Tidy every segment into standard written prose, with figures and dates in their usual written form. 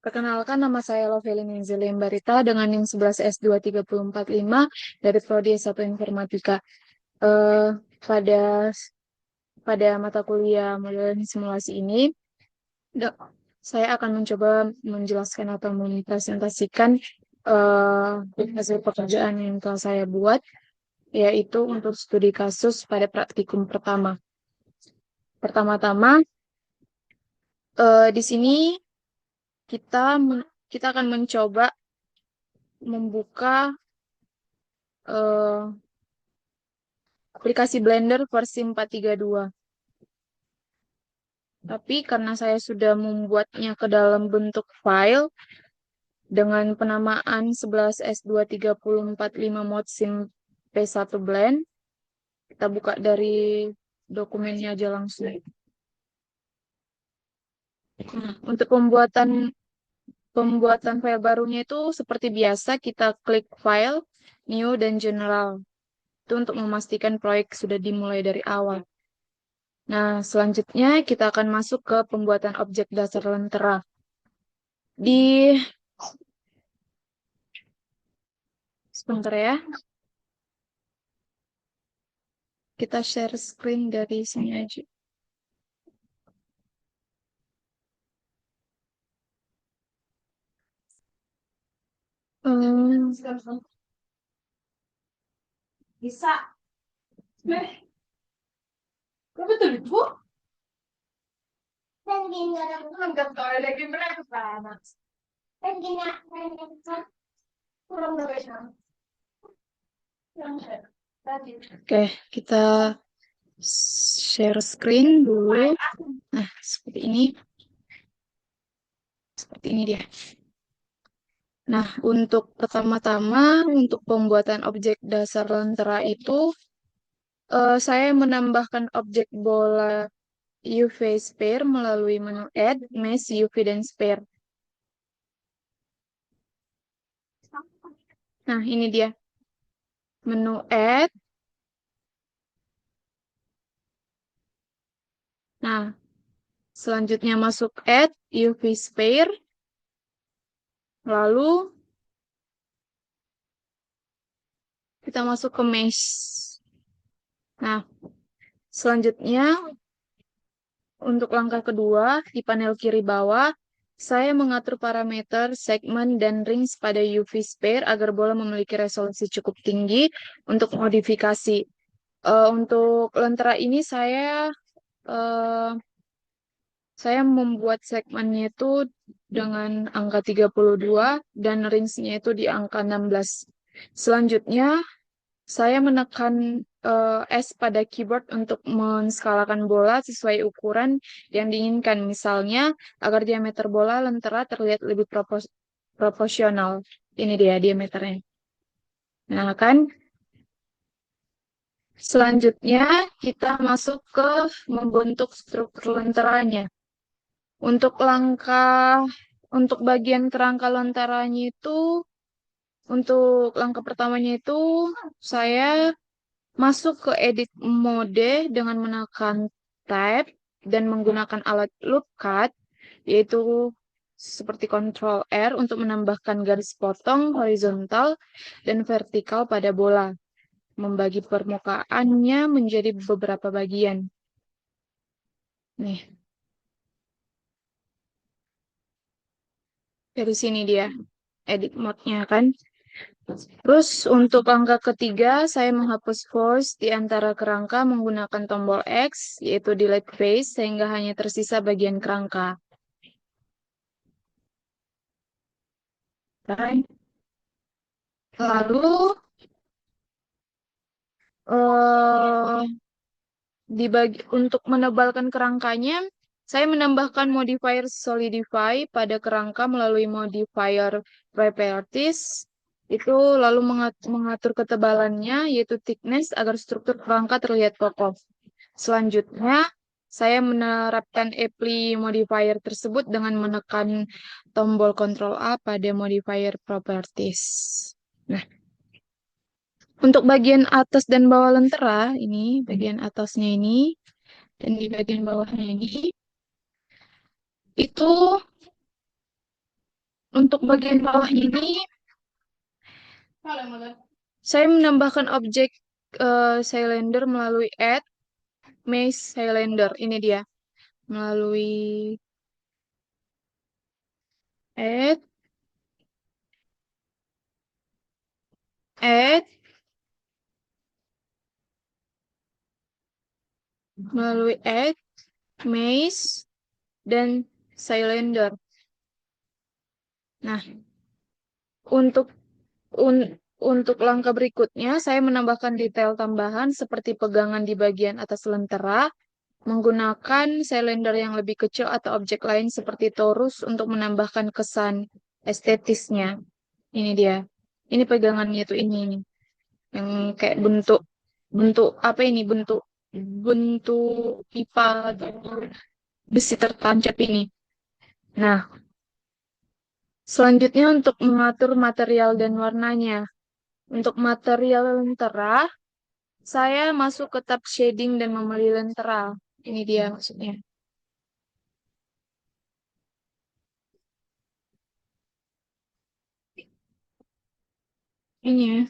Perkenalkan, nama saya Lovelin Ninzilim Barita dengan NIM 11S23045 dari Prodi S1 Informatika. Eh, pada pada mata kuliah modeling simulasi ini, da- saya akan mencoba menjelaskan atau mempresentasikan hasil pekerjaan yang telah saya buat, yaitu untuk studi kasus pada praktikum pertama. Pertama-tama, di sini kita akan mencoba membuka eh, aplikasi Blender versi 432. Tapi karena saya sudah membuatnya ke dalam bentuk file dengan penamaan 11S23045 Modsim P1 Blend, kita buka dari dokumennya aja langsung. Untuk pembuatan file barunya itu seperti biasa kita klik file, new dan general. Itu untuk memastikan proyek sudah dimulai dari awal. Nah, selanjutnya kita akan masuk ke pembuatan objek dasar lentera. Di Sebentar ya, kita share screen dari sini aja. Hmm, Bisa. Betul itu? Dan gini ada enggak tahu lagi berapa banget. Dan gini kurang dari sana. Oke, kita share screen dulu. Nah, seperti ini. Seperti ini dia. Nah, untuk pertama-tama, untuk pembuatan objek dasar lentera itu, saya menambahkan objek bola UV Sphere melalui menu Add, Mesh, UV, dan Sphere. Nah, ini dia. Menu Add. Nah, selanjutnya masuk Add, UV Sphere. Lalu, kita masuk ke Mesh. Nah, selanjutnya, untuk langkah kedua, di panel kiri bawah, saya mengatur parameter, segmen, dan rings pada UV Sphere agar bola memiliki resolusi cukup tinggi untuk modifikasi. Untuk lentera ini eh, saya membuat segmennya itu dengan angka 32 dan range-nya itu di angka 16. Selanjutnya, saya menekan S pada keyboard untuk menskalakan bola sesuai ukuran yang diinginkan. Misalnya, agar diameter bola lentera terlihat lebih proporsional. Ini dia diameternya. Nah, kan selanjutnya kita masuk ke membentuk struktur lenteranya. Untuk untuk bagian kerangka lenteranya itu, untuk langkah pertamanya itu, saya masuk ke edit mode dengan menekan tab dan menggunakan alat loop cut, yaitu seperti Ctrl R untuk menambahkan garis potong horizontal dan vertikal pada bola, membagi permukaannya menjadi beberapa bagian. Nih, dari sini dia edit mode-nya kan. Terus untuk angka ketiga, saya menghapus force di antara kerangka menggunakan tombol X, yaitu delete face, sehingga hanya tersisa bagian kerangka. Right? Lalu, eh untuk menebalkan kerangkanya, saya menambahkan modifier solidify pada kerangka melalui modifier properties. Itu lalu mengatur ketebalannya, yaitu thickness, agar struktur kerangka terlihat kokoh. Selanjutnya, saya menerapkan apply modifier tersebut dengan menekan tombol Ctrl A pada modifier properties. Nah, untuk bagian atas dan bawah lentera, ini bagian atasnya ini, dan di bagian bawahnya ini, itu Untuk bagian bawah ini, saya menambahkan objek cylinder melalui add mesh cylinder. Ini dia. Melalui add, add, melalui add, mesh, dan cylinder. Nah, untuk untuk langkah berikutnya, saya menambahkan detail tambahan seperti pegangan di bagian atas lentera, menggunakan silinder yang lebih kecil atau objek lain seperti torus untuk menambahkan kesan estetisnya. Ini dia. Ini pegangannya tuh ini nih. Yang kayak bentuk bentuk apa ini? Bentuk pipa atau besi tertancap ini. Nah, selanjutnya untuk mengatur material dan warnanya. Untuk material lentera, saya masuk ke tab shading dan memilih lentera. Ini dia maksudnya. Ini ya.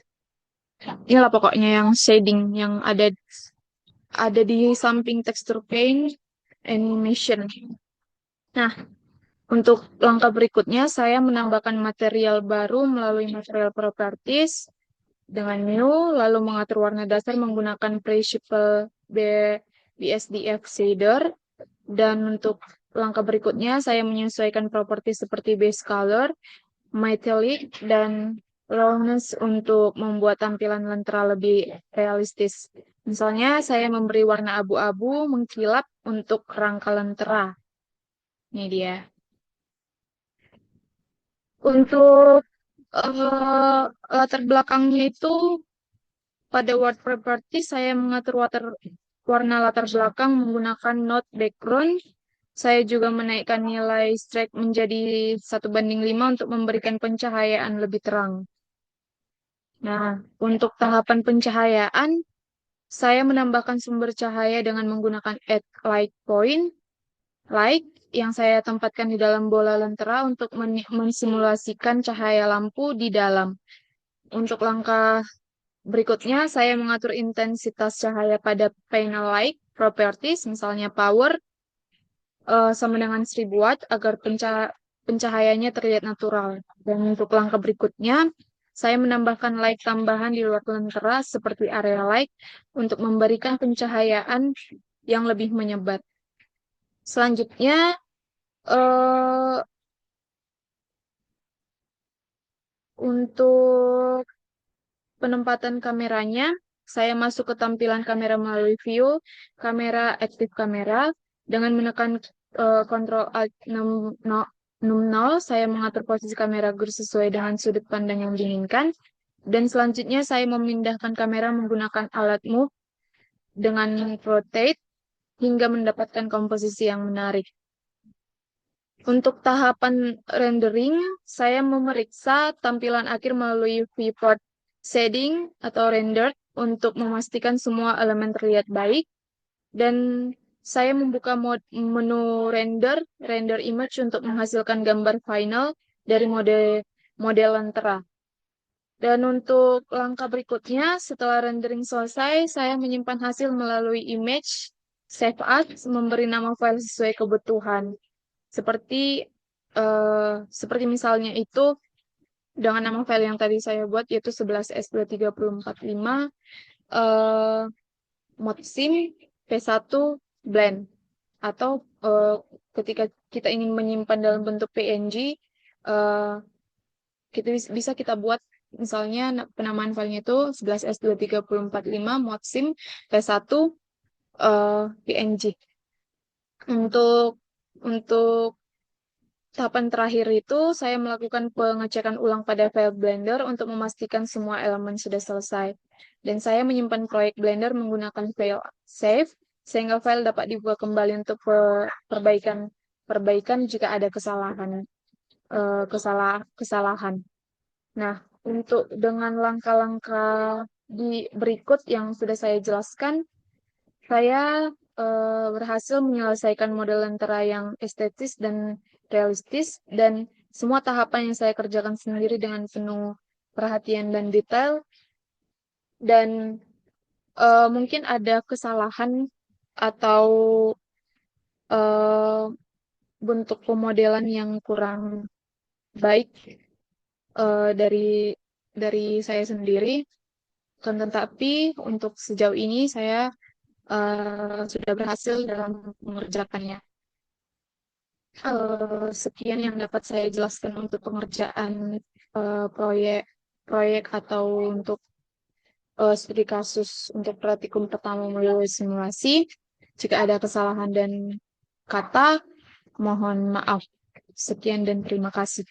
Inilah pokoknya yang shading yang ada di samping texture paint animation. Nah, untuk langkah berikutnya saya menambahkan material baru melalui material properties dengan new, lalu mengatur warna dasar menggunakan Principal BSDF shader. Dan untuk langkah berikutnya saya menyesuaikan properti seperti base color, metallic, dan rawness untuk membuat tampilan lentera lebih realistis. Misalnya saya memberi warna abu-abu mengkilap untuk rangka lentera. Ini dia. Untuk latar belakangnya itu pada word property saya mengatur warna latar belakang menggunakan note background. Saya juga menaikkan nilai strike menjadi 1:5 untuk memberikan pencahayaan lebih terang. Nah, untuk tahapan pencahayaan, saya menambahkan sumber cahaya dengan menggunakan add light point, light yang saya tempatkan di dalam bola lentera untuk mensimulasikan cahaya lampu di dalam. Untuk langkah berikutnya, saya mengatur intensitas cahaya pada panel light properties, misalnya power, sama dengan 1000 watt agar pencahayaannya terlihat natural. Dan untuk langkah berikutnya, saya menambahkan light tambahan di luar lentera seperti area light untuk memberikan pencahayaan yang lebih menyebar. Selanjutnya, eh, untuk penempatan kameranya, saya masuk ke tampilan kamera melalui view, kamera, aktif kamera, dengan menekan Ctrl Alt 60, saya mengatur posisi kamera sesuai dengan sudut pandang yang diinginkan. Dan selanjutnya saya memindahkan kamera menggunakan alat move dengan rotate hingga mendapatkan komposisi yang menarik. Untuk tahapan rendering, saya memeriksa tampilan akhir melalui viewport shading atau render untuk memastikan semua elemen terlihat baik. Dan saya membuka menu render image untuk menghasilkan gambar final dari model lentera. Dan untuk langkah berikutnya, setelah rendering selesai, saya menyimpan hasil melalui image, save as, memberi nama file sesuai kebutuhan. Seperti seperti misalnya itu dengan nama file yang tadi saya buat yaitu 11S23045 eh modsim P1 blend atau ketika kita ingin menyimpan dalam bentuk PNG eh kita bisa kita buat misalnya penamaan filenya itu 11S23045 modsim P1 PNG. Untuk tahapan terakhir itu saya melakukan pengecekan ulang pada file Blender untuk memastikan semua elemen sudah selesai. Dan saya menyimpan proyek Blender menggunakan file save sehingga file dapat dibuka kembali untuk perbaikan jika ada kesalahan. Nah, untuk dengan langkah-langkah di berikut yang sudah saya jelaskan, saya berhasil menyelesaikan model lentera yang estetis dan realistis, dan Semua tahapan yang saya kerjakan sendiri dengan penuh perhatian dan detail. Dan mungkin ada kesalahan atau eh, bentuk pemodelan yang kurang baik dari saya sendiri. Kan tetapi untuk sejauh ini saya sudah berhasil dalam mengerjakannya. Sekian yang dapat saya jelaskan untuk pengerjaan proyek proyek atau untuk studi kasus untuk praktikum pertama melalui simulasi. Jika ada kesalahan dan kata, mohon maaf. Sekian dan terima kasih.